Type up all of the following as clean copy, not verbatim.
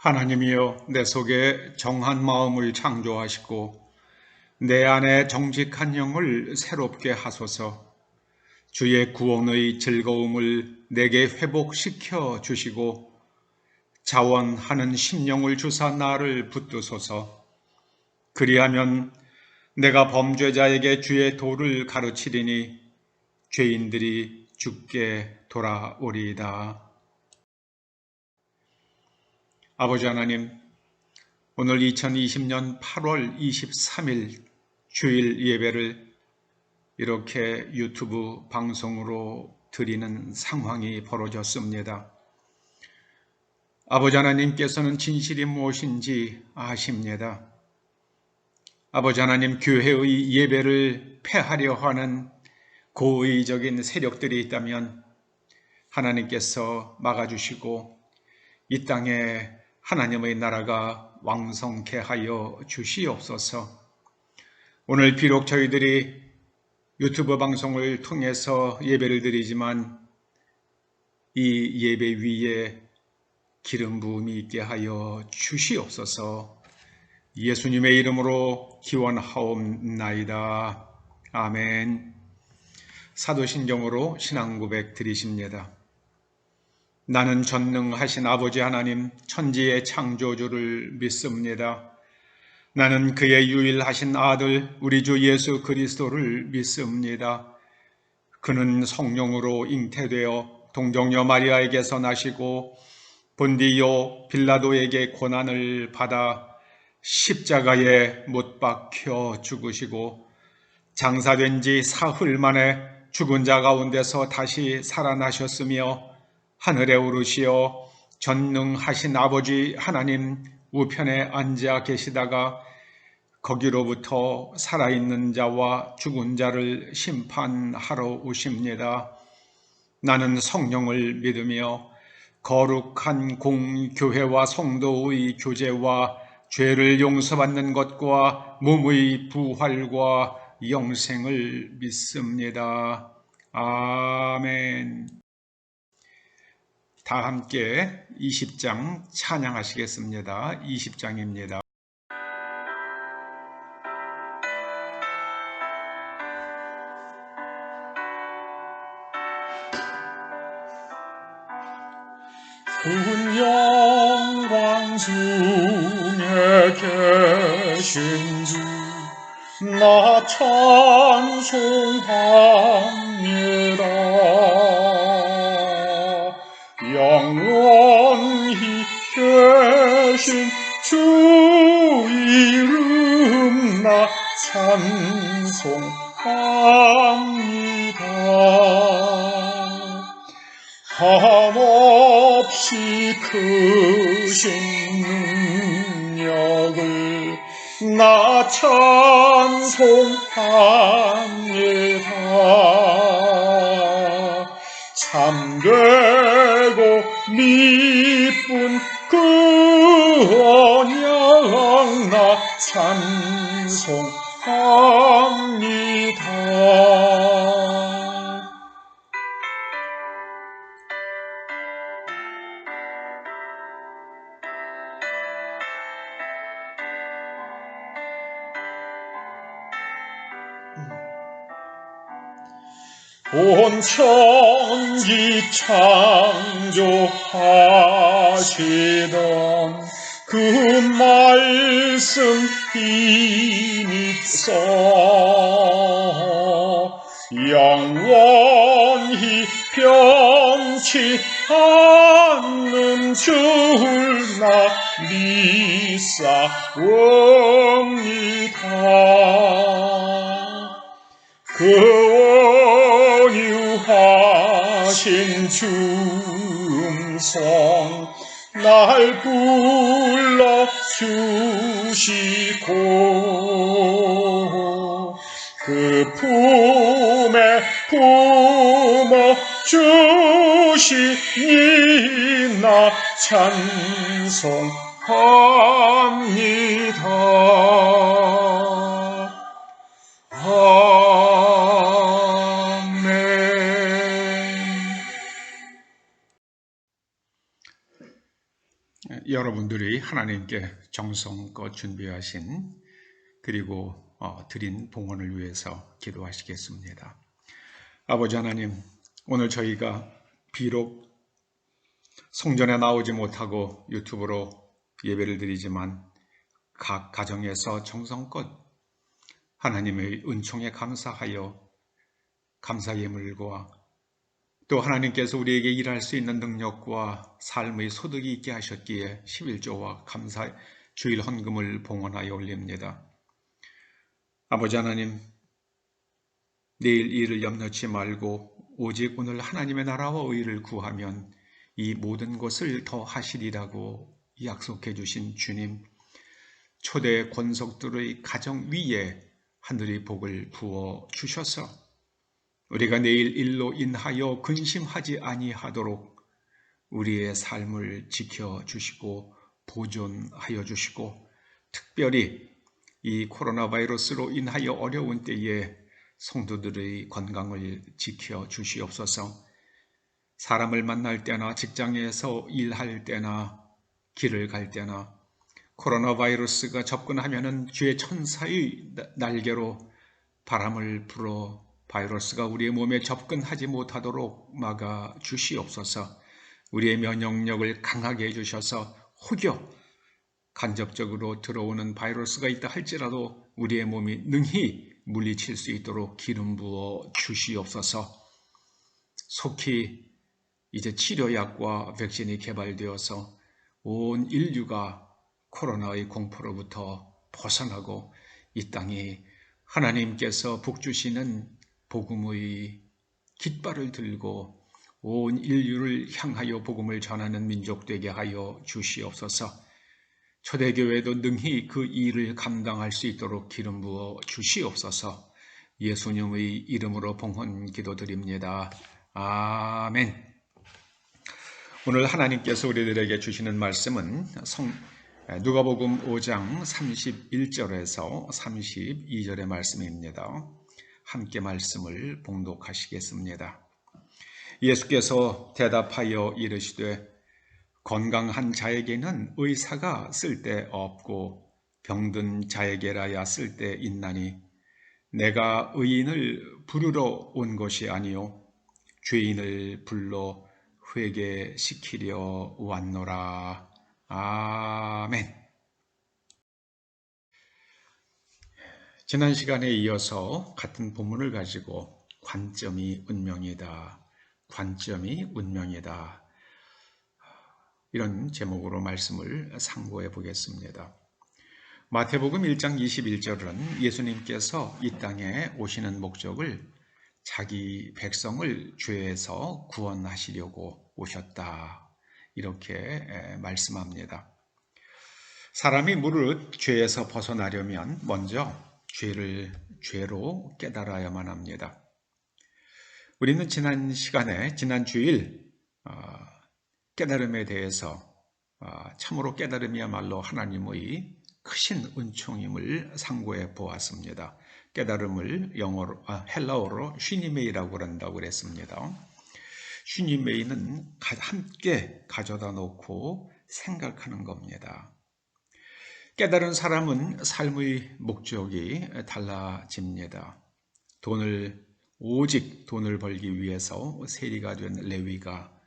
하나님이여, 내 속에 정한 마음을 창조하시고 내 안에 정직한 영을 새롭게 하소서. 주의 구원의 즐거움을 내게 회복시켜 주시고 자원하는 심령을 주사 나를 붙드소서. 그리하면 내가 범죄자에게 주의 도를 가르치리니 죄인들이 주께 돌아오리이다. 아버지 하나님, 오늘 2020년 8월 23일 주일 예배를 이렇게 유튜브 방송으로 드리는 상황이 벌어졌습니다. 아버지 하나님께서는 진실이 무엇인지 아십니다. 아버지 하나님, 교회의 예배를 폐하려 하는 고의적인 세력들이 있다면 하나님께서 막아주시고 이 땅에 하나님의 나라가 왕성케 하여 주시옵소서. 오늘 비록 저희들이 유튜브 방송을 통해서 예배를 드리지만 이 예배 위에 기름 부음이 있게 하여 주시옵소서. 예수님의 이름으로 기원하옵나이다. 아멘. 사도신경으로 신앙고백 드리십니다. 나는 전능하신 아버지 하나님, 천지의 창조주를 믿습니다. 나는 그의 유일하신 아들 우리 주 예수 그리스도를 믿습니다. 그는 성령으로 잉태되어 동정녀 마리아에게서 나시고 본디오 빌라도에게 고난을 받아 십자가에 못 박혀 죽으시고 장사된 지 사흘 만에 죽은 자 가운데서 다시 살아나셨으며 하늘에 오르시어 전능하신 아버지 하나님 우편에 앉아 계시다가 거기로부터 살아있는 자와 죽은 자를 심판하러 오십니다. 나는 성령을 믿으며 거룩한 공교회와 성도의 교제와 죄를 용서받는 것과 몸의 부활과 영생을 믿습니다. 아멘. 다 함께 20장 찬양하시겠습니다. 20장입니다. 큰 영광 중에 계신 주 나 찬송합니다. 영원히 계신 주 이름 나 찬송합니다. 한없이 크신 능력을 나 찬송합니다. 참되고 미쁜 그 언약 나 찬송합니다. 온 천지 창조하시던 그 말씀 힘입서 영원히 변치 않는 줄 나 믿사옵니다. 그 원유하신 줌성 날 불러주시고 그 품에 품어 주시니 나 찬송합니다. 여러분들이 하나님께 정성껏 준비하신 그리고 드린 봉헌을 위해서 기도하시겠습니다. 아버지 하나님, 오늘 저희가 비록 성전에 나오지 못하고 유튜브로 예배를 드리지만 각 가정에서 정성껏 하나님의 은총에 감사하여 감사 예물과 또 하나님께서 우리에게 일할 수 있는 능력과 삶의 소득이 있게 하셨기에 11조와 감사 주일 헌금을 봉헌하여 올립니다. 아버지 하나님, 내일 일을 염려치 말고 오직 오늘 하나님의 나라와 의를 구하면 이 모든 것을 더 하시리라고 약속해 주신 주님, 초대 권속들의 가정 위에 하늘의 복을 부어 주셔서 우리가 내일 일로 인하여 근심하지 아니하도록 우리의 삶을 지켜주시고 보존하여 주시고 특별히 이 코로나 바이러스로 인하여 어려운 때에 성도들의 건강을 지켜주시옵소서. 사람을 만날 때나 직장에서 일할 때나 길을 갈 때나 코로나 바이러스가 접근하면은 주의 천사의 날개로 바람을 불어 바이러스가 우리의 몸에 접근하지 못하도록 막아 주시옵소서. 우리의 면역력을 강하게 해주셔서 혹여 간접적으로 들어오는 바이러스가 있다 할지라도 우리의 몸이 능히 물리칠 수 있도록 기름 부어 주시옵소서. 속히 이제 치료약과 백신이 개발되어서 온 인류가 코로나의 공포로부터 벗어나고 이 땅이 하나님께서 복주시는 복음의 깃발을 들고 온 인류를 향하여 복음을 전하는 민족 되게 하여 주시옵소서. 초대교회도 능히 그 일을 감당할 수 있도록 기름 부어 주시옵소서. 예수님의 이름으로 봉헌 기도드립니다. 아멘. 오늘 하나님께서 우리들에게 주시는 말씀은 누가복음 5장 31절에서 32절의 말씀입니다. 함께 말씀을 봉독하시겠습니다. 예수께서 대답하여 이르시되 건강한 자에게는 의사가 쓸데없고 병든 자에게라야 쓸데있나니 내가 의인을 부르러 온 것이 아니요 죄인을 불러 회개시키려 왔노라. 아멘. 지난 시간에 이어서 같은 본문을 가지고 관점이 운명이다. 관점이 운명이다. 이런 제목으로 말씀을 상고해 보겠습니다. 마태복음 1장 21절은 예수님께서 이 땅에 오시는 목적을 자기 백성을 죄에서 구원하시려고 오셨다. 이렇게 말씀합니다. 사람이 무릇 죄에서 벗어나려면 먼저 죄를 죄로 깨달아야만 합니다. 우리는 지난 시간에 지난 주일 깨달음에 대해서 참으로 깨달음이야말로 하나님의 크신 은총임을 상고해 보았습니다. 깨달음을 헬라어로 슈니메이라고 그런다고 그랬습니다. 슈니메이는 함께 가져다 놓고 생각하는 겁니다. 깨달은 사람은 삶의 목적이 달라집니다. 오직 돈을 벌기 위해서 세리가 된 레위가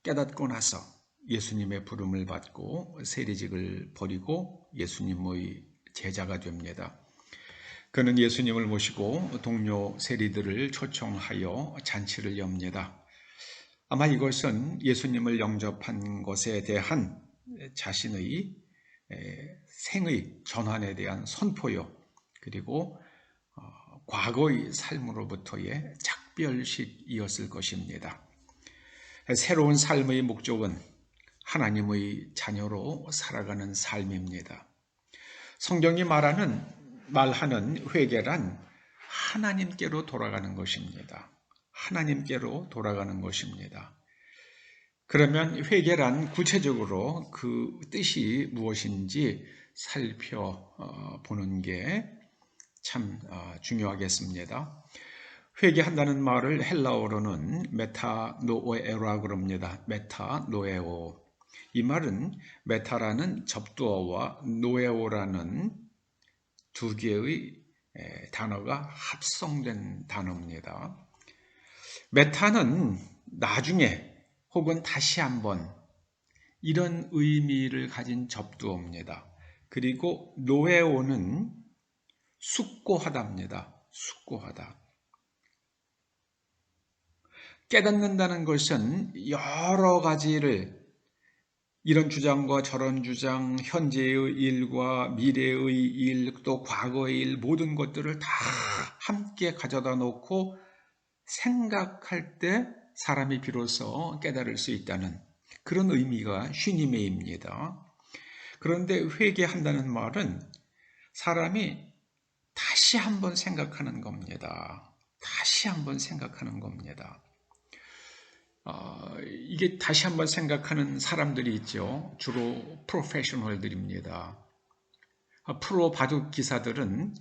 깨닫고 나서 예수님의 부름을 받고 세리직을 버리고 예수님의 제자가 됩니다. 그는 예수님을 모시고 동료 세리들을 초청하여 잔치를 엽니다. 아마 이것은 예수님을 영접한 것에 대한 자신의 생의 전환에 대한 선포요. 그리고 과거의 삶으로부터의 작별식이었을 것입니다. 새로운 삶의 목적은 하나님의 자녀로 살아가는 삶입니다. 성경이 말하는 회개란 하나님께로 돌아가는 것입니다. 하나님께로 돌아가는 것입니다. 그러면 회개란 구체적으로 그 뜻이 무엇인지 살펴보는 게 참 중요하겠습니다. 회개한다는 말을 헬라어로는 메타노에오라고 합니다. 메타노에오. 이 말은 메타라는 접두어와 노에오라는 두 개의 단어가 합성된 단어입니다. 메타는 나중에 혹은 다시 한번 이런 의미를 가진 접두어입니다. 그리고 노에오는 숙고하다입니다. 숙고하다. 깨닫는다는 것은 여러 가지를 이런 주장과 저런 주장, 현재의 일과 미래의 일, 또 과거의 일 모든 것들을 다 함께 가져다 놓고 생각할 때 사람이 비로소 깨달을 수 있다는 그런 의미가 슈니메입니다. 그런데 회개한다는 말은 사람이 다시 한번 생각하는 겁니다. 다시 한번 생각하는 겁니다. 이게 다시 한번 생각하는 사람들이 있죠. 주로 프로페셔널들입니다. 프로 바둑 기사들은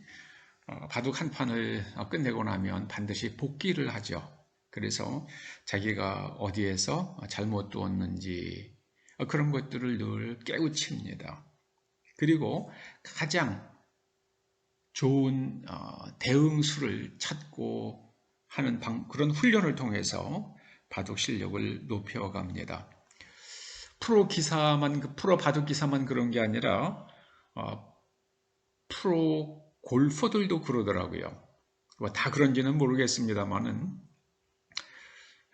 바둑 한 판을 끝내고 나면 반드시 복기를 하죠. 그래서 자기가 어디에서 잘못 두었는지 그런 것들을 늘 깨우칩니다. 그리고 가장 좋은 대응수를 찾고 하는 그런 훈련을 통해서 바둑 실력을 높여갑니다. 프로 바둑 기사만 그런 게 아니라 프로 골퍼들도 그러더라고요. 다 그런지는 모르겠습니다만은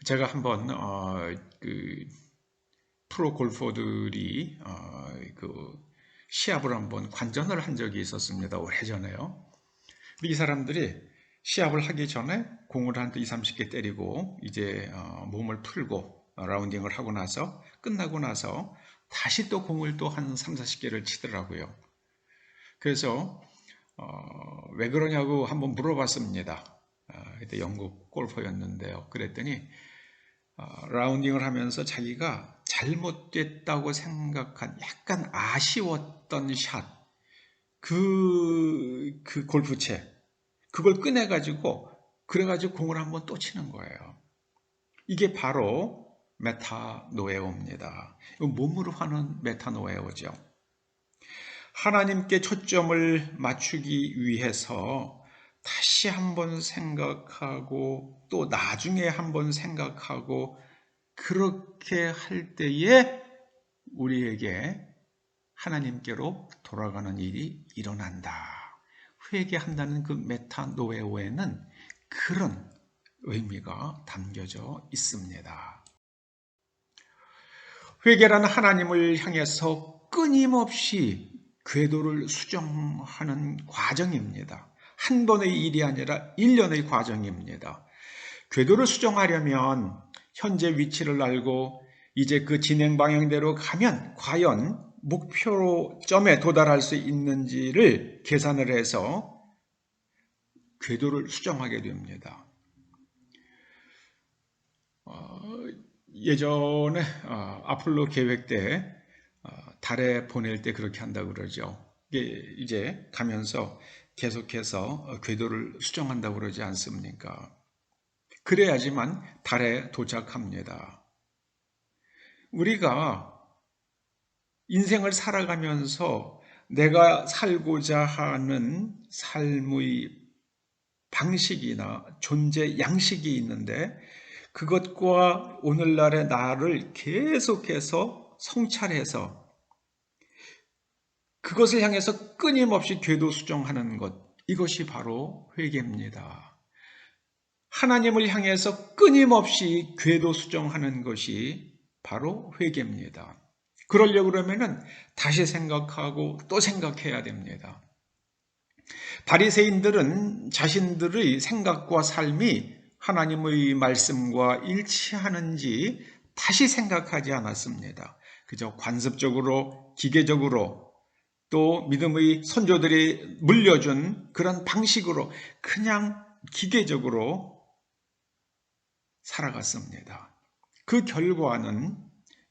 제가 한번 프로 골퍼들이 시합을 한번 관전을 한 적이 있었습니다. 오래전에요. 이 사람들이 시합을 하기 전에 공을 한 20, 30개 때리고 이제 몸을 풀고 라운딩을 하고 나서 끝나고 나서 다시 또 공을 또 한 3, 40개를 치더라고요. 그래서 왜 그러냐고 한번 물어봤습니다. 그때 영국 골퍼였는데요. 그랬더니 라운딩을 하면서 자기가 잘못됐다고 생각한 약간 아쉬웠던 샷, 그 골프채 그걸 꺼내가지고 그래가지고 공을 한번 또 치는 거예요. 이게 바로 메타노에오입니다. 몸으로 하는 메타노에오죠. 하나님께 초점을 맞추기 위해서 다시 한번 생각하고 또 나중에 한번 생각하고 그렇게 할 때에 우리에게 하나님께로 돌아가는 일이 일어난다. 회개한다는 그 메타노에오에는 그런 의미가 담겨져 있습니다. 회개라는 하나님을 향해서 끊임없이 궤도를 수정하는 과정입니다. 한 번의 일이 아니라 1년의 과정입니다. 궤도를 수정하려면 현재 위치를 알고 이제 그 진행 방향대로 가면 과연 목표점에 도달할 수 있는지를 계산을 해서 궤도를 수정하게 됩니다. 예전에 아폴로 계획 때 달에 보낼 때 그렇게 한다고 그러죠. 이제 가면서 계속해서 궤도를 수정한다고 그러지 않습니까? 그래야지만 달에 도착합니다. 우리가 인생을 살아가면서 내가 살고자 하는 삶의 방식이나 존재 양식이 있는데 그것과 오늘날의 나를 계속해서 성찰해서 그것을 향해서 끊임없이 궤도 수정하는 것, 이것이 바로 회개입니다. 하나님을 향해서 끊임없이 궤도 수정하는 것이 바로 회개입니다. 그러려고 그러면은 다시 생각하고 또 생각해야 됩니다. 바리새인들은 자신들의 생각과 삶이 하나님의 말씀과 일치하는지 다시 생각하지 않았습니다. 그저 관습적으로, 기계적으로 또 믿음의 선조들이 물려준 그런 방식으로 그냥 기계적으로 살아갔습니다. 그 결과는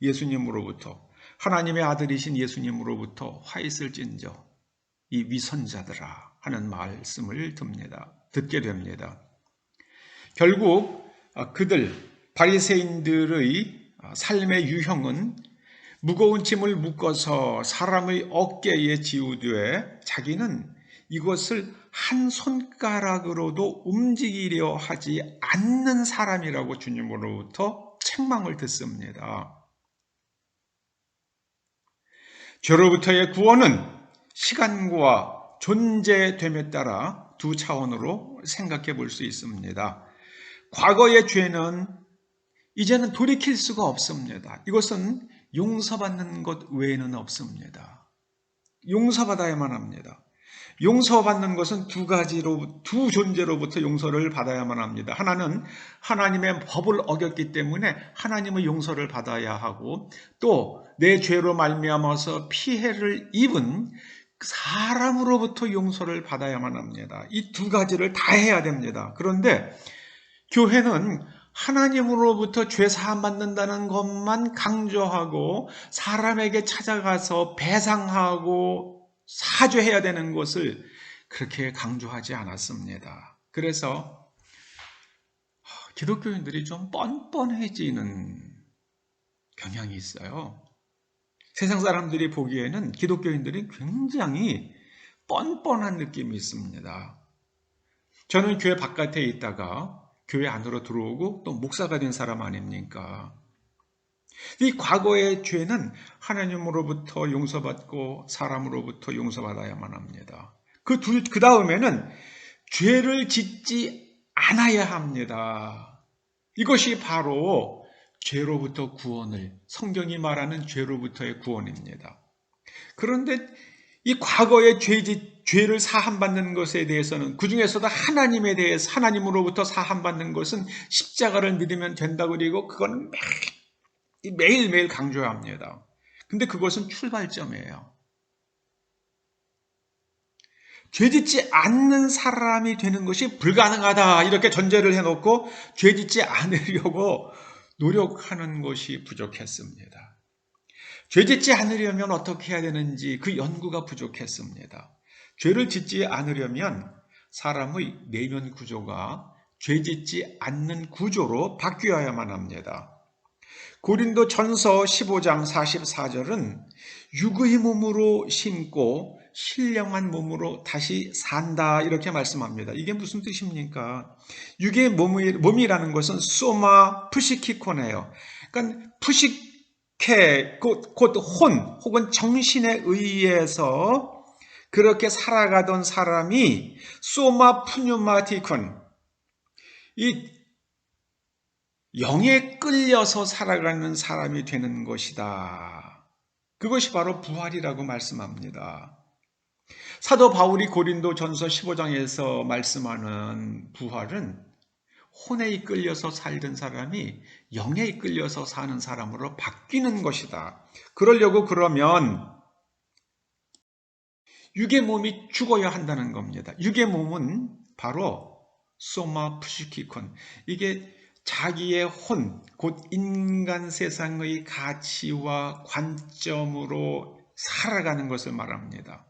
예수님으로부터 하나님의 아들이신 예수님으로부터 화 있을진저 이 위선자들아 하는 말씀을 듣게 됩니다. 결국 그들 바리새인들의 삶의 유형은 무거운 짐을 묶어서 사람의 어깨에 지우되 자기는 이것을 한 손가락으로도 움직이려 하지 않는 사람이라고 주님으로부터 책망을 듣습니다. 죄로부터의 구원은 시간과 존재됨에 따라 두 차원으로 생각해 볼 수 있습니다. 과거의 죄는 이제는 돌이킬 수가 없습니다. 이것은 용서받는 것 외에는 없습니다. 용서받아야만 합니다. 용서받는 것은 두 존재로부터 용서를 받아야만 합니다. 하나는 하나님의 법을 어겼기 때문에 하나님의 용서를 받아야 하고, 또 내 죄로 말미암아서 피해를 입은 사람으로부터 용서를 받아야만 합니다. 이 두 가지를 다 해야 됩니다. 그런데 교회는 하나님으로부터 죄 사함 받는다는 것만 강조하고 사람에게 찾아가서 배상하고 사죄해야 되는 것을 그렇게 강조하지 않았습니다. 그래서 기독교인들이 좀 뻔뻔해지는 경향이 있어요. 세상 사람들이 보기에는 기독교인들이 굉장히 뻔뻔한 느낌이 있습니다. 저는 교회 바깥에 있다가 교회 안으로 들어오고 또 목사가 된 사람 아닙니까? 이 과거의 죄는 하나님으로부터 용서받고 사람으로부터 용서받아야만 합니다. 그 다음에는 죄를 짓지 않아야 합니다. 이것이 바로 죄로부터 구원을, 성경이 말하는 죄로부터의 구원입니다. 그런데 이 과거의 죄를 사함받는 것에 대해서는, 그 중에서도 하나님에 대해서, 하나님으로부터 사함받는 것은 십자가를 믿으면 된다, 그리고 그건 매일매일 강조해야 합니다. 근데 그것은 출발점이에요. 죄짓지 않는 사람이 되는 것이 불가능하다, 이렇게 전제를 해놓고 죄짓지 않으려고 노력하는 것이 부족했습니다. 죄짓지 않으려면 어떻게 해야 되는지 그 연구가 부족했습니다. 죄를 짓지 않으려면 사람의 내면 구조가 죄짓지 않는 구조로 바뀌어야만 합니다. 고린도 전서 15장 44절은 육의 몸으로 심고 신령한 몸으로 다시 산다, 이렇게 말씀합니다. 이게 무슨 뜻입니까? 육의 몸이라는 것은 소마 푸시키코네요. 그러니까 푸시케, 곧 혼 혹은 정신에 의해서 그렇게 살아가던 사람이 소마 푸뉴마티콘, 이 영에 끌려서 살아가는 사람이 되는 것이다. 그것이 바로 부활이라고 말씀합니다. 사도 바울이 고린도 전서 15장에서 말씀하는 부활은 혼에 이끌려서 살던 사람이 영에 이끌려서 사는 사람으로 바뀌는 것이다. 그러면 육의 몸이 죽어야 한다는 겁니다. 육의 몸은 바로 소마 푸시키콘, 이게 자기의 혼, 곧 인간 세상의 가치와 관점으로 살아가는 것을 말합니다.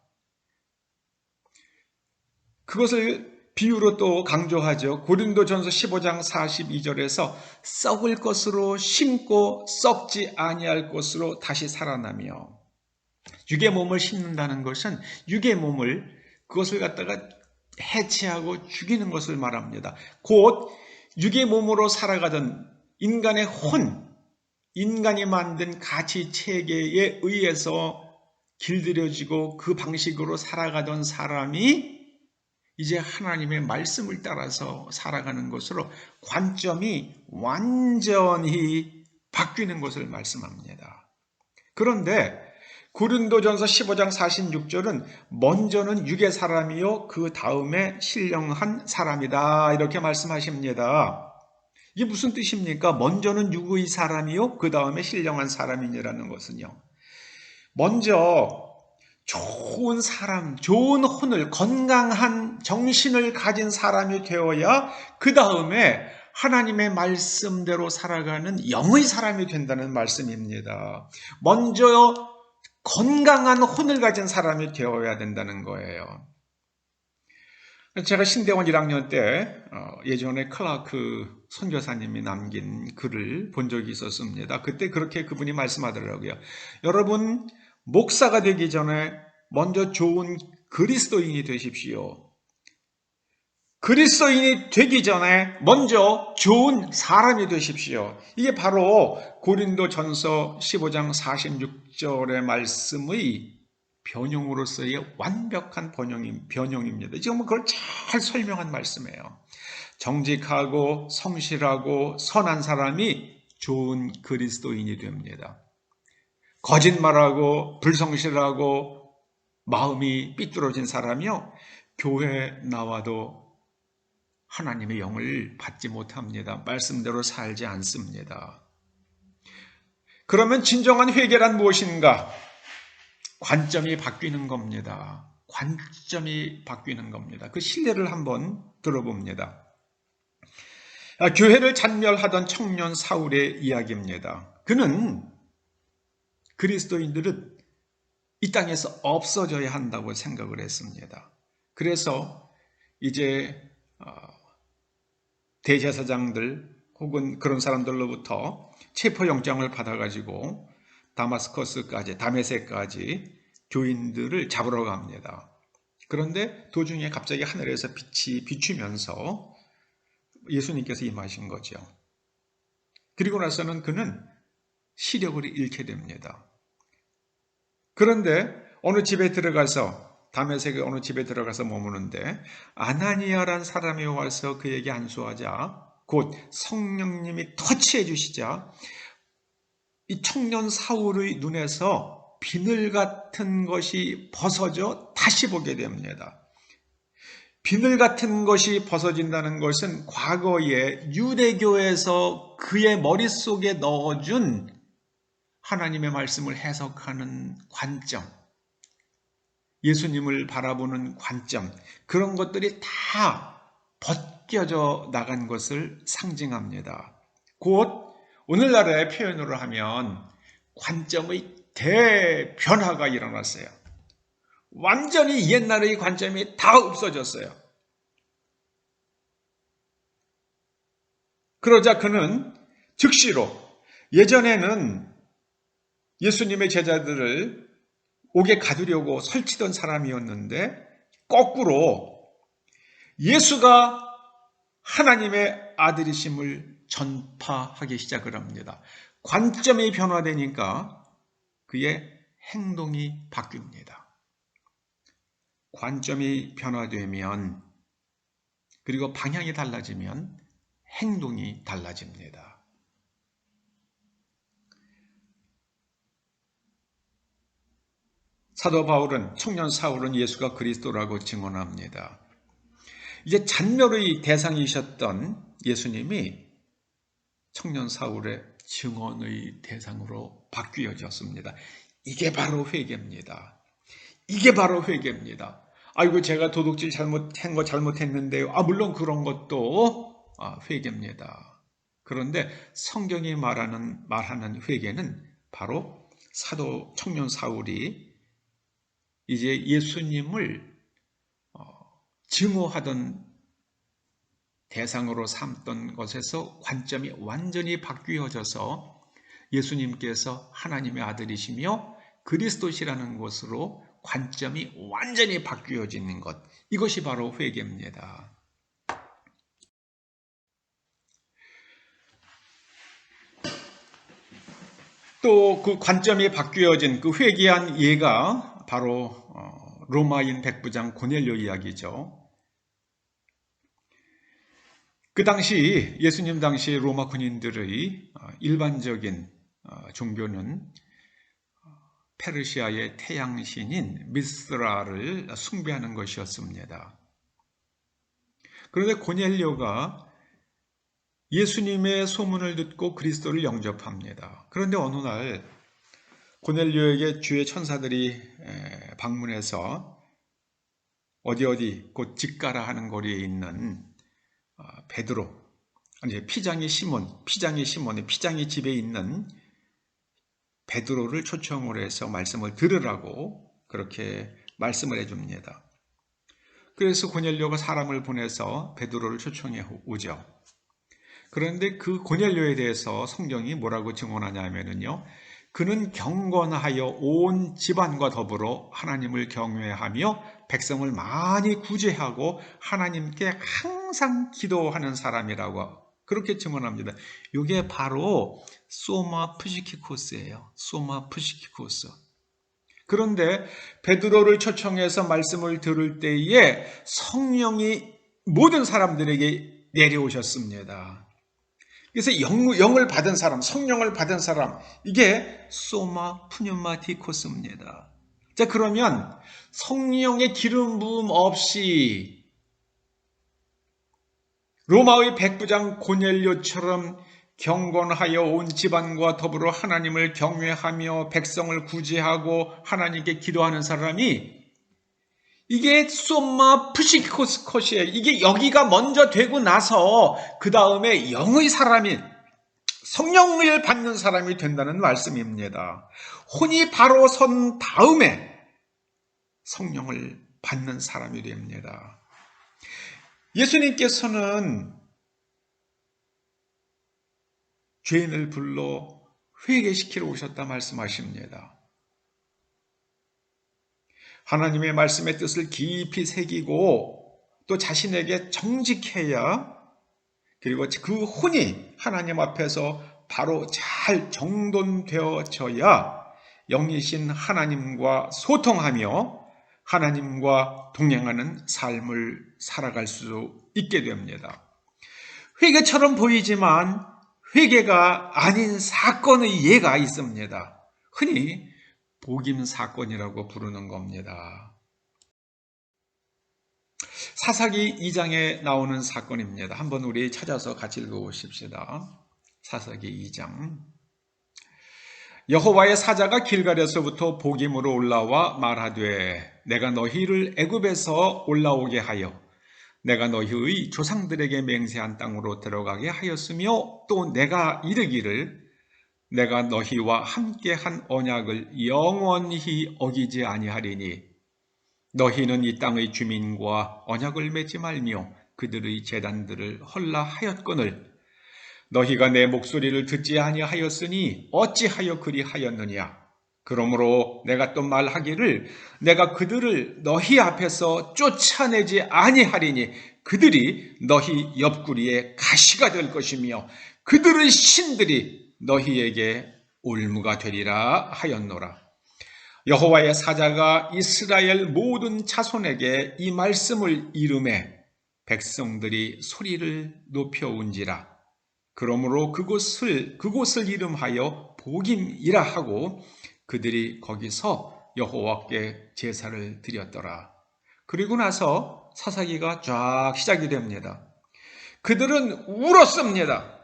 그것을 비유로 또 강조하죠. 고린도전서 15장 42절에서 썩을 것으로 심고 썩지 아니할 것으로 다시 살아나며, 육의 몸을 심는다는 것은 육의 몸을, 그것을 갖다가 해체하고 죽이는 것을 말합니다. 곧 육의 몸으로 살아가던 인간의 혼, 인간이 만든 가치 체계에 의해서 길들여지고 그 방식으로 살아가던 사람이 이제 하나님의 말씀을 따라서 살아가는 것으로 관점이 완전히 바뀌는 것을 말씀합니다. 그런데 고린도전서 15장 46절은 먼저는 육의 사람이요 그 다음에 신령한 사람이다, 이렇게 말씀하십니다. 이게 무슨 뜻입니까? 먼저는 육의 사람이요 그 다음에 신령한 사람이라는 것은요, 먼저 좋은 사람, 좋은 혼을, 건강한 정신을 가진 사람이 되어야 그 다음에 하나님의 말씀대로 살아가는 영의 사람이 된다는 말씀입니다. 먼저 건강한 혼을 가진 사람이 되어야 된다는 거예요. 제가 신대원 1학년 때 예전에 클라크 선교사님이 남긴 글을 본 적이 있었습니다. 그때 그렇게 그분이 말씀하더라고요. 여러분, 목사가 되기 전에 먼저 좋은 그리스도인이 되십시오. 그리스도인이 되기 전에 먼저 좋은 사람이 되십시오. 이게 바로 고린도전서 15장 46절의 말씀의 변형으로서의 완벽한 변형입니다. 지금 그걸 잘 설명한 말씀이에요. 정직하고 성실하고 선한 사람이 좋은 그리스도인이 됩니다. 거짓말하고 불성실하고 마음이 삐뚤어진 사람이요, 교회에 나와도 하나님의 영을 받지 못합니다. 말씀대로 살지 않습니다. 그러면 진정한 회개란 무엇인가? 관점이 바뀌는 겁니다. 관점이 바뀌는 겁니다. 그 실례를 한번 들어봅니다. 교회를 잔멸하던 청년 사울의 이야기입니다. 그는 그리스도인들은 이 땅에서 없어져야 한다고 생각을 했습니다. 그래서 이제 대제사장들 혹은 그런 사람들로부터 체포영장을 받아가지고 다메섹까지 교인들을 잡으러 갑니다. 그런데 도중에 갑자기 하늘에서 빛이 비추면서 예수님께서 임하신 거죠. 그리고 나서는 그는 시력을 잃게 됩니다. 그런데 다메섹의 어느 집에 들어가서 머무는데 아나니아란 사람이 와서 그에게 안수하자 곧 성령님이 터치해 주시자 이 청년 사울의 눈에서 비늘 같은 것이 벗어져 다시 보게 됩니다. 비늘 같은 것이 벗어진다는 것은 과거에 유대교에서 그의 머릿속에 넣어준 하나님의 말씀을 해석하는 관점, 예수님을 바라보는 관점, 그런 것들이 다 벗겨져 나간 것을 상징합니다. 곧 오늘날의 표현으로 하면 관점의 대변화가 일어났어요. 완전히 옛날의 관점이 다 없어졌어요. 그러자 그는 즉시로 예전에는 예수님의 제자들을 옥에 가두려고 설치던 사람이었는데 거꾸로 예수가 하나님의 아들이심을 전파하기 시작을 합니다. 관점이 변화되니까 그의 행동이 바뀝니다. 관점이 변화되면 그리고 방향이 달라지면 행동이 달라집니다. 사도 바울은 청년 사울은 예수가 그리스도라고 증언합니다. 이제 잔멸의 대상이셨던 예수님이 청년 사울의 증언의 대상으로 바뀌어졌습니다. 이게 바로 회개입니다. 이게 바로 회개입니다. 아이고 제가 도둑질 잘못했는데요. 물론 그런 것도 회개입니다. 그런데 성경이 말하는 회개는 바로 사도 청년 사울이 이제 예수님을 증오하던 대상으로 삼던 것에서 관점이 완전히 바뀌어져서 예수님께서 하나님의 아들이시며 그리스도시라는 것으로 관점이 완전히 바뀌어지는 것, 이것이 바로 회개입니다. 또 그 관점이 바뀌어진 그 회개한 예가 바로 로마인 백부장 고넬료 이야기죠. 그 당시 예수님 당시 로마 군인들의 일반적인 종교는 페르시아의 태양신인 미스라를 숭배하는 것이었습니다. 그런데 고넬료가 예수님의 소문을 듣고 그리스도를 영접합니다. 그런데 어느 날 고넬료에게 주의 천사들이 방문해서 어디 곧 직가라 하는 거리에 있는 베드로, 피장이 시몬의 피장이 집에 있는 베드로를 초청을 해서 말씀을 들으라고 그렇게 말씀을 해줍니다. 그래서 고넬료가 사람을 보내서 베드로를 초청해 오죠. 그런데 그 고넬료에 대해서 성경이 뭐라고 증언하냐면요. 그는 경건하여 온 집안과 더불어 하나님을 경외하며 백성을 많이 구제하고 하나님께 항상 기도하는 사람이라고 그렇게 증언합니다. 이게 바로 소마 푸시키코스예요. 소마 푸시키코스. 그런데 베드로를 초청해서 말씀을 들을 때에 성령이 모든 사람들에게 내려오셨습니다. 그래서 영을 받은 사람, 성령을 받은 사람, 이게 소마 푸뉴마티코스입니다. 자, 그러면 성령의 기름 부음 없이 로마의 백부장 고넬료처럼 경건하여 온 집안과 더불어 하나님을 경외하며 백성을 구제하고 하나님께 기도하는 사람이 이게 소마 푸시코스컷이에요. 이게 여기가 먼저 되고 나서 그 다음에 영의 사람이 성령을 받는 사람이 된다는 말씀입니다. 혼이 바로 선 다음에 성령을 받는 사람이 됩니다. 예수님께서는 죄인을 불러 회개시키러 오셨다 말씀하십니다. 하나님의 말씀의 뜻을 깊이 새기고 또 자신에게 정직해야 그리고 그 혼이 하나님 앞에서 바로 잘 정돈되어져야 영이신 하나님과 소통하며 하나님과 동행하는 삶을 살아갈 수 있게 됩니다. 회개처럼 보이지만 회개가 아닌 사건의 예가 있습니다. 흔히 복임 사건이라고 부르는 겁니다. 사사기 2장에 나오는 사건입니다. 한번 우리 찾아서 같이 읽어보십시다. 사사기 2장. 여호와의 사자가 길갈에서부터 복임으로 올라와 말하되 내가 너희를 애굽에서 올라오게 하여 내가 너희의 조상들에게 맹세한 땅으로 들어가게 하였으며 또 내가 이르기를 내가 너희와 함께한 언약을 영원히 어기지 아니하리니 너희는 이 땅의 주민과 언약을 맺지 말며 그들의 제단들을 헐라 하였거늘 너희가 내 목소리를 듣지 아니하였으니 어찌하여 그리하였느냐 그러므로 내가 또 말하기를 내가 그들을 너희 앞에서 쫓아내지 아니하리니 그들이 너희 옆구리에 가시가 될 것이며 그들의 신들이 너희에게 올무가 되리라 하였노라. 여호와의 사자가 이스라엘 모든 자손에게 이 말씀을 이름해 백성들이 소리를 높여 운지라. 그러므로 그곳을 이름하여 복임이라 하고 그들이 거기서 여호와께 제사를 드렸더라. 그리고 나서 사사기가 쫙 시작이 됩니다. 그들은 울었습니다.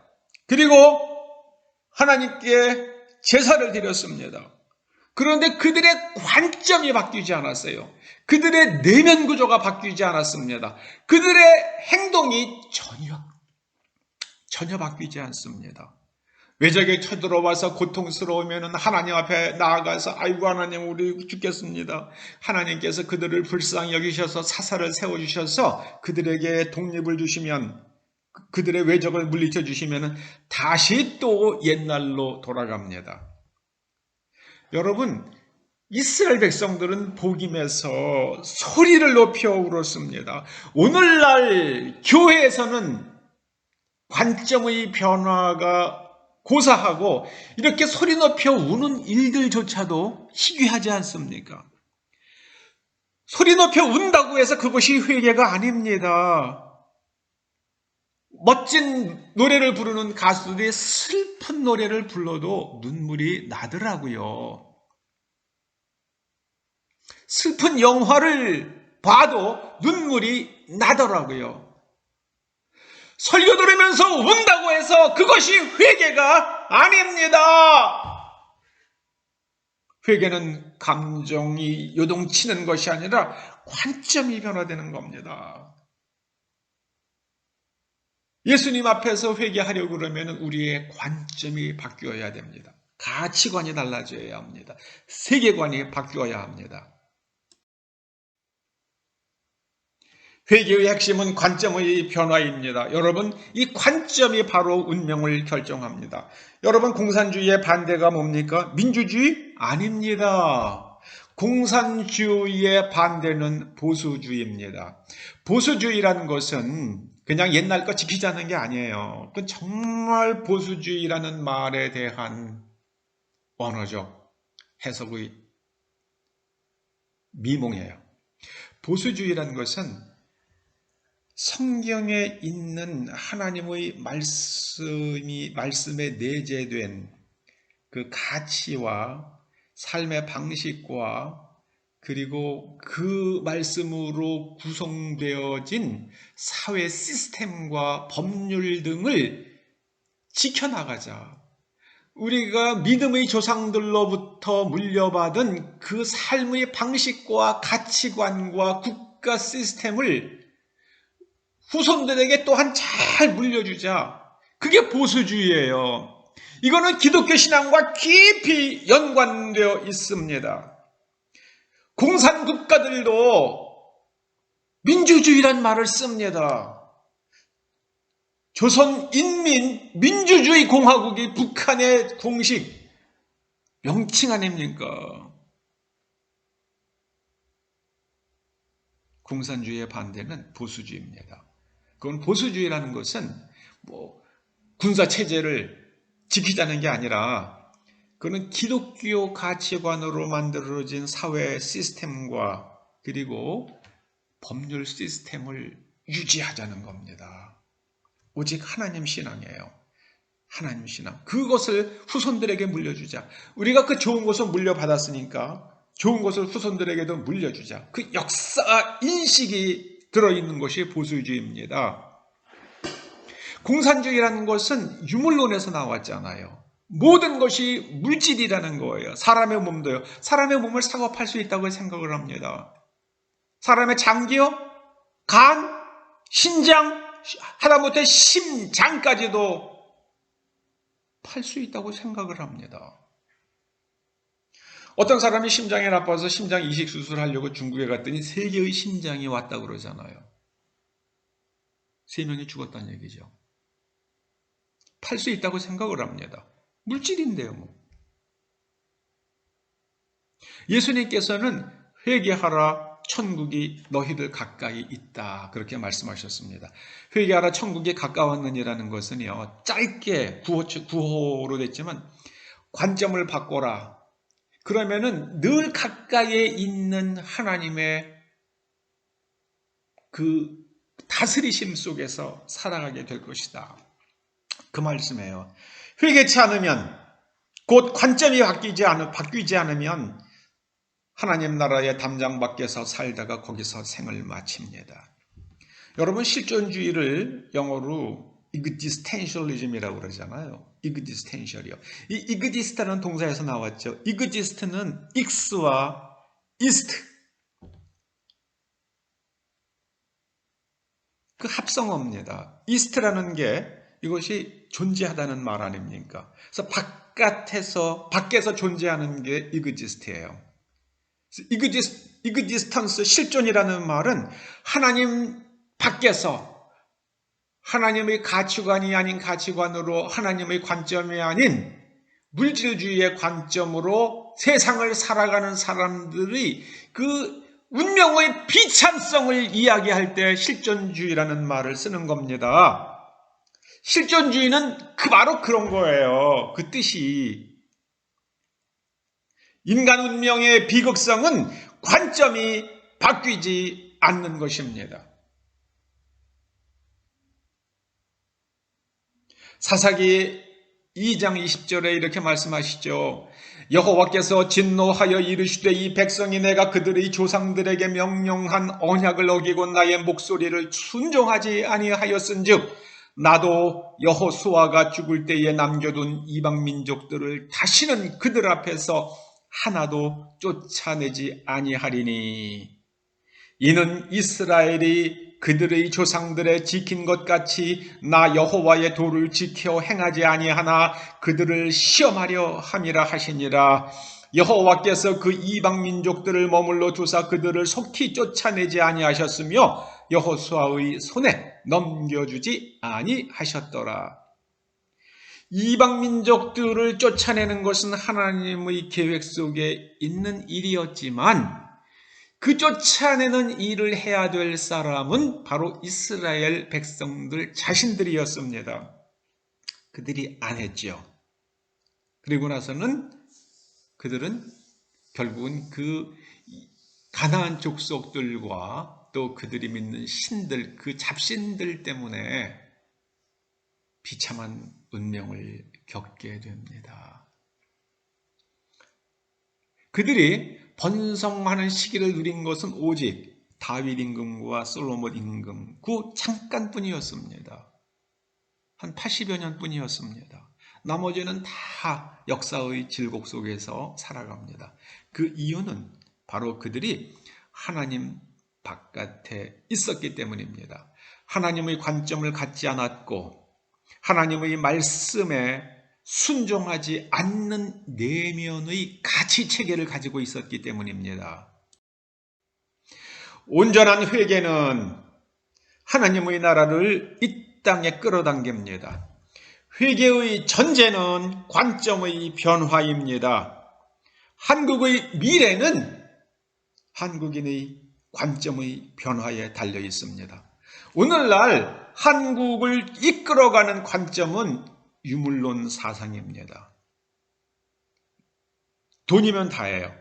그리고 하나님께 제사를 드렸습니다. 그런데 그들의 관점이 바뀌지 않았어요. 그들의 내면 구조가 바뀌지 않았습니다. 그들의 행동이 전혀 바뀌지 않습니다. 외적에 쳐들어와서 고통스러우면 하나님 앞에 나아가서 아이고 하나님 우리 죽겠습니다. 하나님께서 그들을 불쌍히 여기셔서 사사를 세워주셔서 그들에게 독립을 주시면 그들의 외적을 물리쳐 주시면 다시 또 옛날로 돌아갑니다. 여러분 이스라엘 백성들은 복임에서 소리를 높여 울었습니다. 오늘날 교회에서는 관점의 변화가 고사하고 이렇게 소리 높여 우는 일들조차도 희귀하지 않습니까? 소리 높여 운다고 해서 그것이 회개가 아닙니다. 멋진 노래를 부르는 가수들이 슬픈 노래를 불러도 눈물이 나더라고요. 슬픈 영화를 봐도 눈물이 나더라고요. 설교 들으면서 운다고 해서 그것이 회개가 아닙니다. 회개는 감정이 요동치는 것이 아니라 관점이 변화되는 겁니다. 예수님 앞에서 회개하려고 그러면 우리의 관점이 바뀌어야 됩니다. 가치관이 달라져야 합니다. 세계관이 바뀌어야 합니다. 회개의 핵심은 관점의 변화입니다. 여러분, 이 관점이 바로 운명을 결정합니다. 여러분, 공산주의의 반대가 뭡니까? 민주주의? 아닙니다. 공산주의의 반대는 보수주의입니다. 보수주의라는 것은 그냥 옛날 거 지키자는 게 아니에요. 그건 정말 보수주의라는 말에 대한 언어적 해석의 미몽이에요. 보수주의라는 것은 성경에 있는 하나님의 말씀에 내재된 그 가치와 삶의 방식과 그리고 그 말씀으로 구성되어진 사회 시스템과 법률 등을 지켜나가자. 우리가 믿음의 조상들로부터 물려받은 그 삶의 방식과 가치관과 국가 시스템을 후손들에게 또한 잘 물려주자. 그게 보수주의예요. 이거는 기독교 신앙과 깊이 연관되어 있습니다. 공산국가들도 민주주의란 말을 씁니다. 조선인민민주주의공화국이 북한의 공식 명칭 아닙니까? 공산주의의 반대는 보수주의입니다. 그건 보수주의라는 것은 군사체제를 지키자는 게 아니라 그는 기독교 가치관으로 만들어진 사회 시스템과 그리고 법률 시스템을 유지하자는 겁니다. 오직 하나님 신앙이에요. 하나님 신앙. 그것을 후손들에게 물려주자. 우리가 그 좋은 것을 물려받았으니까 좋은 것을 후손들에게도 물려주자. 그 역사 인식이 들어있는 것이 보수주의입니다. 공산주의라는 것은 유물론에서 나왔잖아요. 모든 것이 물질이라는 거예요. 사람의 몸도요. 사람의 몸을 사고 팔 수 있다고 생각을 합니다. 사람의 장기요, 간, 신장, 하다못해 심장까지도 팔 수 있다고 생각을 합니다. 어떤 사람이 심장이 나빠서 심장 이식 수술하려고 중국에 갔더니 3개의 심장이 왔다고 그러잖아요. 3명이 죽었다는 얘기죠. 팔 수 있다고 생각을 합니다. 물질인데요, 뭐. 예수님께서는 회개하라, 천국이 너희들 가까이 있다. 그렇게 말씀하셨습니다. 회개하라, 천국이 가까웠느니라는 것은요, 짧게 구호로 됐지만 관점을 바꿔라. 그러면은 늘 가까이에 있는 하나님의 그 다스리심 속에서 살아가게 될 것이다. 그 말씀이에요. 회개치 않으면, 곧 관점이 바뀌지 않으면 하나님 나라의 담장 밖에서 살다가 거기서 생을 마칩니다. 여러분, 실존주의를 영어로 existentialism이라고 그러잖아요. existential이요. 이 exist라는 동사에서 나왔죠. exist는 x와 ist, 그 합성어입니다. ist라는 게 이것이 존재하다는 말 아닙니까? 그래서 밖에서 존재하는 게 exist예요. existence, 실존이라는 말은 하나님 밖에서 하나님의 가치관이 아닌 가치관으로, 하나님의 관점이 아닌 물질주의의 관점으로 세상을 살아가는 사람들이 그 운명의 비참성을 이야기할 때 실존주의라는 말을 쓰는 겁니다. 실존주의는 바로 그런 거예요. 그 뜻이. 인간 운명의 비극성은 관점이 바뀌지 않는 것입니다. 사사기 2장 20절에 이렇게 말씀하시죠. 여호와께서 진노하여 이르시되 이 백성이 내가 그들의 조상들에게 명령한 언약을 어기고 나의 목소리를 순종하지 아니하였은즉 나도 여호수아가 죽을 때에 남겨둔 이방 민족들을 다시는 그들 앞에서 하나도 쫓아내지 아니하리니 이는 이스라엘이 그들의 조상들의 지킨 것 같이 나 여호와의 도를 지켜 행하지 아니하나 그들을 시험하려 함이라 하시니라. 여호와께서 그 이방 민족들을 머물러 두사 그들을 속히 쫓아내지 아니하셨으며 여호수아의 손에 넘겨주지 아니하셨더라. 이방 민족들을 쫓아내는 것은 하나님의 계획 속에 있는 일이었지만 그 쫓아내는 일을 해야 될 사람은 바로 이스라엘 백성들 자신들이었습니다. 그들이 안 했죠. 그리고 나서는 그들은 결국은 그 가나안 족속들과 또 그들이 믿는 신들, 그 잡신들 때문에 비참한 운명을 겪게 됩니다. 그들이 번성하는 시기를 누린 것은 오직 다윗 임금과 솔로몬 임금 그 잠깐뿐이었습니다. 한 80여 년뿐이었습니다. 나머지는 다 역사의 질곡 속에서 살아갑니다. 그 이유는 바로 그들이 하나님 바깥에 있었기 때문입니다. 하나님의 관점을 갖지 않았고 하나님의 말씀에 순종하지 않는 내면의 가치 체계를 가지고 있었기 때문입니다. 온전한 회개는 하나님의 나라를 이 땅에 끌어당깁니다. 회개의 전제는 관점의 변화입니다. 한국의 미래는 한국인의 관점의 변화에 달려 있습니다. 오늘날 한국을 이끌어가는 관점은 유물론 사상입니다. 돈이면 다예요.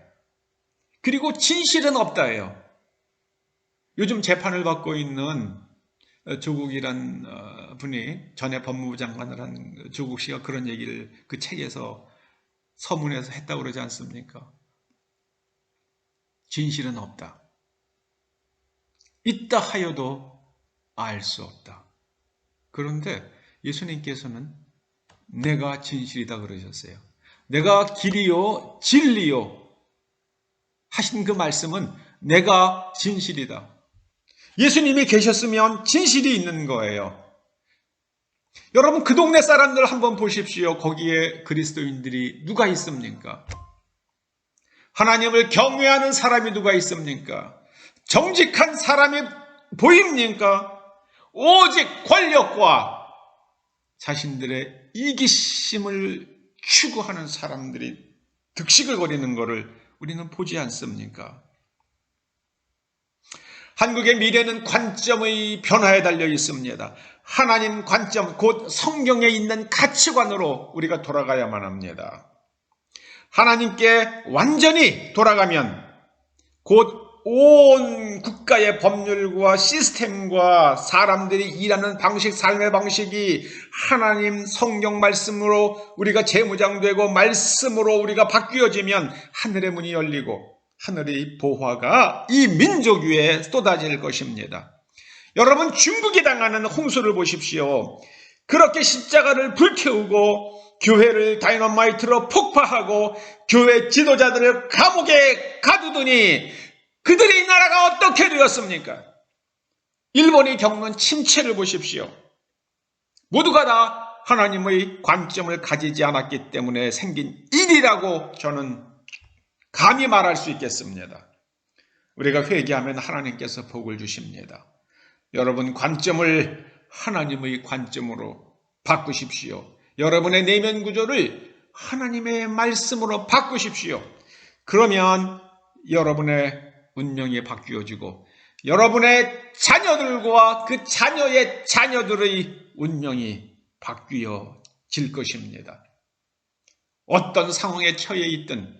그리고 진실은 없다예요. 요즘 재판을 받고 있는 조국이란 분이 전에 법무부 장관을 한 조국 씨가 그런 얘기를 그 책에서 서문에서 했다고 그러지 않습니까? 진실은 없다. 있다 하여도 알 수 없다. 그런데 예수님께서는 내가 진실이다 그러셨어요. 내가 길이요 진리요 하신 그 말씀은 내가 진실이다. 예수님이 계셨으면 진실이 있는 거예요. 여러분 그 동네 사람들 한번 보십시오. 거기에 그리스도인들이 누가 있습니까? 하나님을 경외하는 사람이 누가 있습니까? 정직한 사람이 보입니까? 오직 권력과 자신들의 이기심을 추구하는 사람들이 득식을 거리는 것을 우리는 보지 않습니까? 한국의 미래는 관점의 변화에 달려 있습니다. 하나님 관점, 곧 성경에 있는 가치관으로 우리가 돌아가야만 합니다. 하나님께 완전히 돌아가면 곧 온 국가의 법률과 시스템과 사람들이 일하는 방식, 삶의 방식이 하나님 성경 말씀으로 우리가 재무장되고 말씀으로 우리가 바뀌어지면 하늘의 문이 열리고 하늘의 보화가 이 민족 위에 쏟아질 것입니다. 여러분 중국이 당하는 홍수를 보십시오. 그렇게 십자가를 불태우고 교회를 다이너마이트로 폭파하고 교회 지도자들을 감옥에 가두더니 그들의 나라가 어떻게 되었습니까? 일본이 겪는 침체를 보십시오. 모두가 다 하나님의 관점을 가지지 않았기 때문에 생긴 일이라고 저는 감히 말할 수 있겠습니다. 우리가 회개하면 하나님께서 복을 주십니다. 여러분 관점을 하나님의 관점으로 바꾸십시오. 여러분의 내면 구조를 하나님의 말씀으로 바꾸십시오. 그러면 여러분의 운명이 바뀌어지고 여러분의 자녀들과 그 자녀의 자녀들의 운명이 바뀌어질 것입니다. 어떤 상황에 처해 있든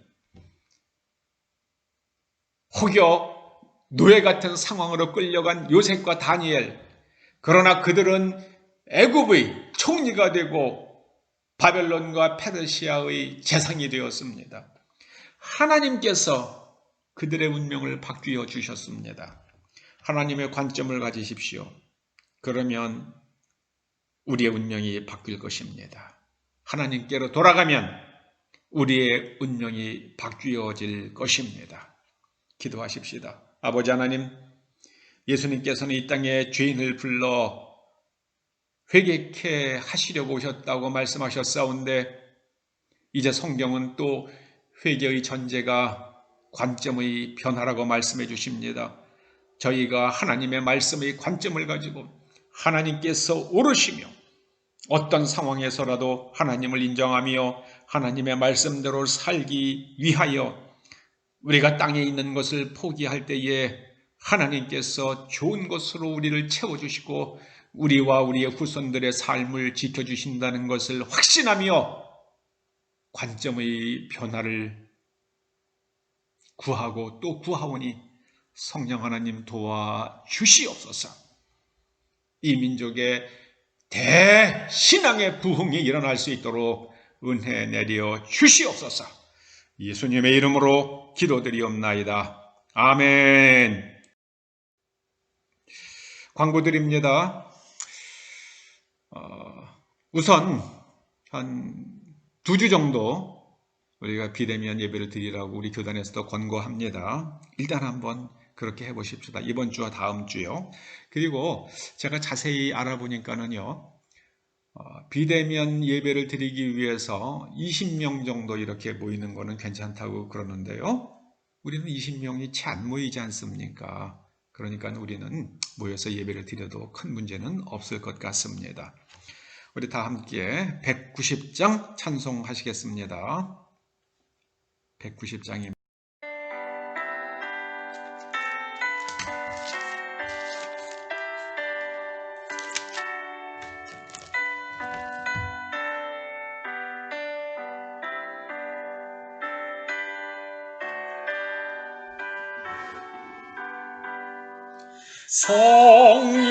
혹여 노예 같은 상황으로 끌려간 요셉과 다니엘, 그러나 그들은 애굽의 총리가 되고 바벨론과 페르시아의 재상이 되었습니다. 하나님께서 그들의 운명을 바뀌어 주셨습니다. 하나님의 관점을 가지십시오. 그러면 우리의 운명이 바뀔 것입니다. 하나님께로 돌아가면 우리의 운명이 바뀌어질 것입니다. 기도하십시다. 아버지 하나님, 예수님께서는 이 땅에 죄인을 불러 회개케 하시려고 오셨다고 말씀하셨사온데 이제 성경은 또 회개의 전제가 관점의 변화라고 말씀해 주십니다. 저희가 하나님의 말씀의 관점을 가지고 하나님께서 오르시며 어떤 상황에서라도 하나님을 인정하며 하나님의 말씀대로 살기 위하여 우리가 땅에 있는 것을 포기할 때에 하나님께서 좋은 것으로 우리를 채워주시고 우리와 우리의 후손들의 삶을 지켜주신다는 것을 확신하며 관점의 변화를 구하고 또 구하오니 성령 하나님 도와주시옵소서. 이 민족의 대신앙의 부흥이 일어날 수 있도록 은혜 내려 주시옵소서. 예수님의 이름으로 기도드리옵나이다. 아멘. 광고 드립니다. 우선 한 2주 정도 우리가 비대면 예배를 드리라고 우리 교단에서도 권고합니다. 일단 한번 그렇게 해보십시다. 이번 주와 다음 주요. 그리고 제가 자세히 알아보니까는요, 비대면 예배를 드리기 위해서 20명 정도 이렇게 모이는 거는 괜찮다고 그러는데요. 우리는 20명이 채 안 모이지 않습니까? 그러니까 우리는 모여서 예배를 드려도 큰 문제는 없을 것 같습니다. 우리 다 함께 190장 찬송하시겠습니다. 190장입니다.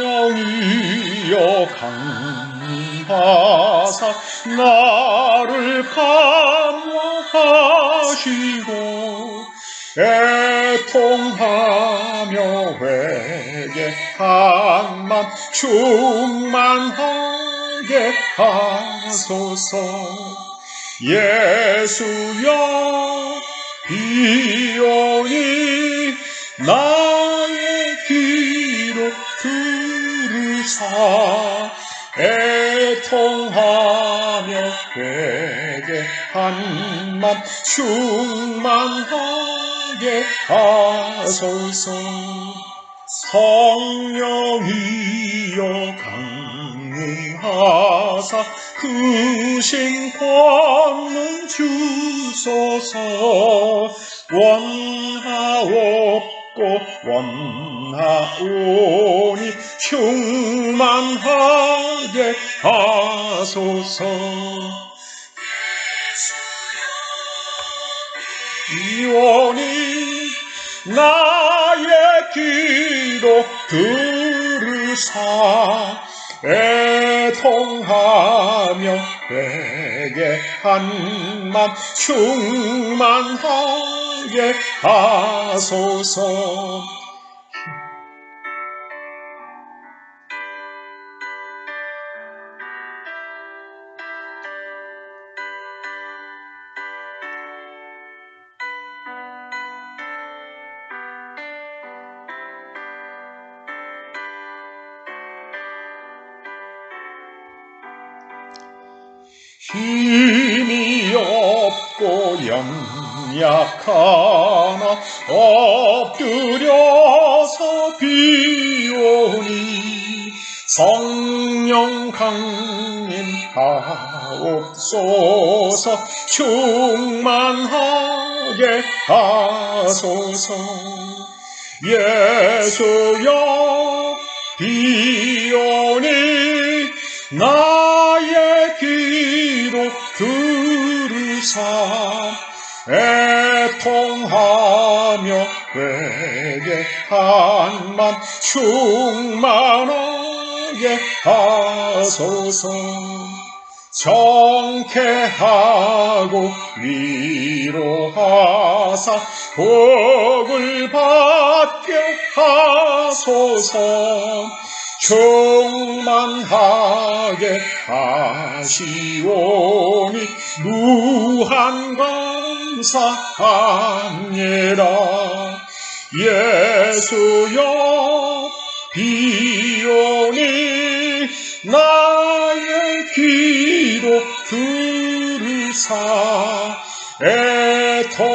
성령이여 강림하사 나를 감화하시고 애통하며 회개한 맘 충만하게 하소서. 예수여 비오니 나의 기록 들으사 애통하며 회개한 맘 충만하게 하소서. 성령이여 강림하사 그 신권을 주소서. 원하옵고 원하오니 충만하게 하소서. 이원이 나의 기도 들으사 애통하며 회개한 맘 충만하게 하소서. 힘이 없고 연약하나 엎드려서 비오니 성령 강림하옵소서. 충만하게 하소서. 예수여 비오니 나의 기도 들으사 애통하며 회개한 맘 충만하게 하소서. 정케하고 위로하사 복을 받게 하소서. 충만하게 하시오니 무한 감사합니다. 예수여 비오니 나의 기도 들으사 애통하며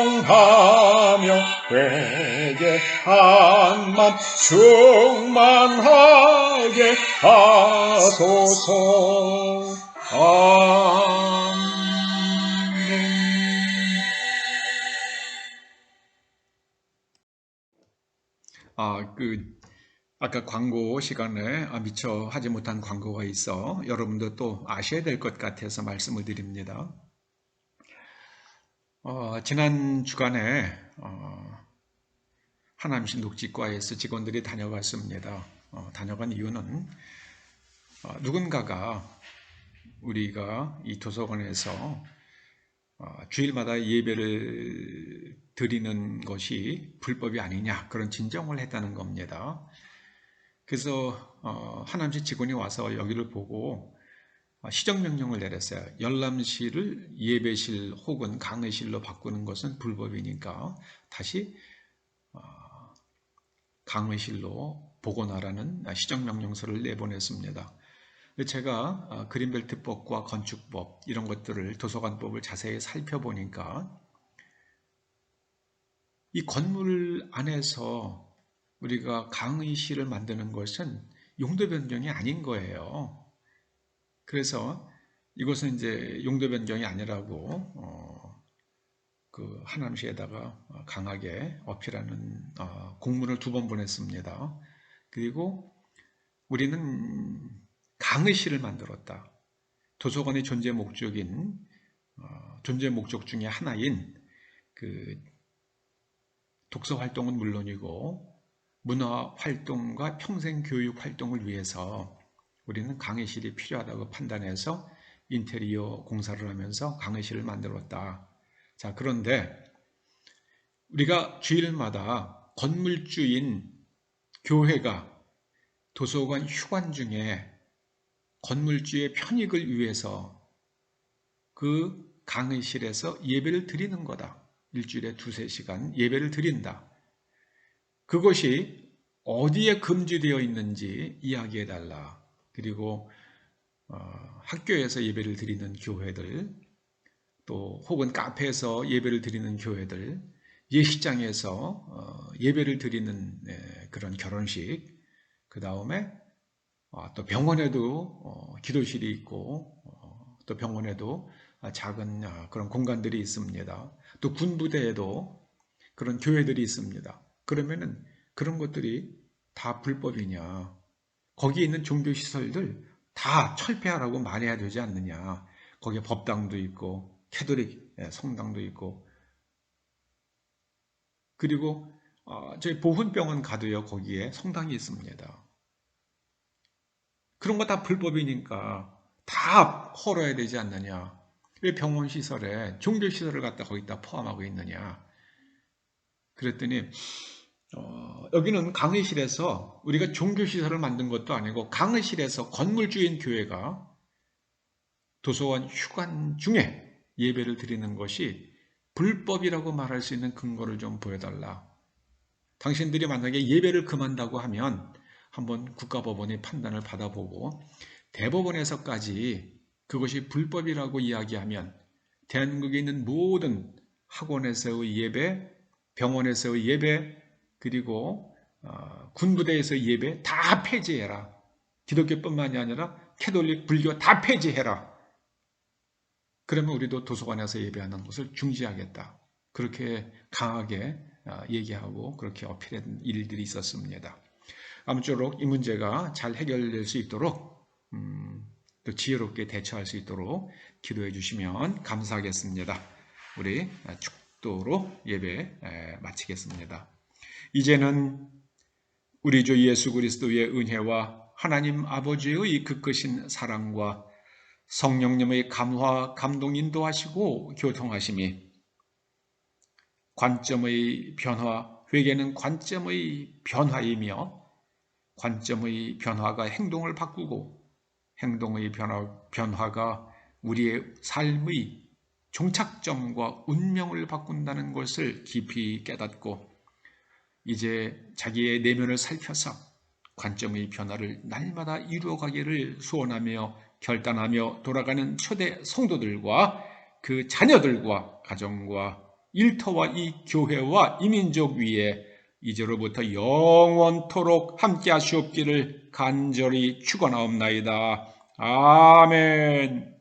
회개 한만 충만하게 하소서. 아멘. 아까 광고 시간에 미처 하지 못한 광고가 있어 여러분도 또 아셔야 될 것 같아서 말씀을 드립니다. 지난 주간에 하남시 녹지과에서 직원들이 다녀갔습니다. 다녀간 이유는 누군가가 우리가 이 도서관에서 주일마다 예배를 드리는 것이 불법이 아니냐 그런 진정을 했다는 겁니다. 그래서 하남시 직원이 와서 여기를 보고 시정명령을 내렸어요. 열람실을 예배실 혹은 강의실로 바꾸는 것은 불법이니까 다시 강의실로 복원하라는 시정명령서를 내보냈습니다. 제가 그린벨트법과 건축법 이런 것들을 도서관법을 자세히 살펴보니까 이 건물 안에서 우리가 강의실을 만드는 것은 용도 변경이 아닌 거예요. 그래서 이것은 이제 용도 변경이 아니라고 그 하남시에다가 강하게 어필하는 공문을 2번 보냈습니다. 그리고 우리는 강의실을 만들었다. 도서관의 존재 목적인 존재 목적 중에 하나인 그 독서 활동은 물론이고 문화 활동과 평생 교육 활동을 위해서 우리는 강의실이 필요하다고 판단해서 인테리어 공사를 하면서 강의실을 만들었다. 자, 그런데 우리가 주일마다 건물주인 교회가 도서관 휴관 중에 건물주의 편익을 위해서 그 강의실에서 예배를 드리는 거다. 일주일에 2-3시간 예배를 드린다. 그것이 어디에 금지되어 있는지 이야기해달라. 그리고 학교에서 예배를 드리는 교회들, 또 혹은 카페에서 예배를 드리는 교회들, 예식장에서 예배를 드리는 그런 결혼식, 그 다음에 또 병원에도 기도실이 있고 또 병원에도 작은 그런 공간들이 있습니다. 또 군부대에도 그런 교회들이 있습니다. 그러면은 그런 것들이 다 불법이냐? 거기에 있는 종교시설들 다 철폐하라고 말해야 되지 않느냐? 거기에 법당도 있고 캐톨릭 성당도 있고 그리고 저희 보훈병원 가도요 거기에 성당이 있습니다. 그런 거 다 불법이니까 다 헐어야 되지 않느냐? 왜 병원 시설에 종교 시설을 갖다 거기다 포함하고 있느냐? 그랬더니 여기는 강의실에서 우리가 종교 시설을 만든 것도 아니고 강의실에서 건물주인 교회가 도서관 휴관 중에 예배를 드리는 것이 불법이라고 말할 수 있는 근거를 좀 보여달라. 당신들이 만약에 예배를 금한다고 하면 한번 국가법원의 판단을 받아보고 대법원에서까지 그것이 불법이라고 이야기하면 대한민국에 있는 모든 학원에서의 예배, 병원에서의 예배, 그리고 군부대에서의 예배 다 폐지해라. 기독교뿐만이 아니라 캐톨릭, 불교 다 폐지해라. 그러면 우리도 도서관에서 예배하는 것을 중지하겠다. 그렇게 강하게 얘기하고 그렇게 어필한 일들이 있었습니다. 아무쪼록 이 문제가 잘 해결될 수 있도록 또 지혜롭게 대처할 수 있도록 기도해 주시면 감사하겠습니다. 우리 축도로 예배 마치겠습니다. 이제는 우리 주 예수 그리스도의 은혜와 하나님 아버지의 그 크신 사랑과 성령님의 감화, 감동 인도하시고 교통하심이 관점의 변화, 회개는 관점의 변화이며 관점의 변화가 행동을 바꾸고 행동의 변화가 우리의 삶의 종착점과 운명을 바꾼다는 것을 깊이 깨닫고 이제 자기의 내면을 살펴서 관점의 변화를 날마다 이루어가기를 소원하며 결단하며 돌아가는 초대 성도들과 그 자녀들과 가정과 일터와 이 교회와 이 민족 위에 이제로부터 영원토록 함께 하시옵기를 간절히 축원하옵나이다. 아멘.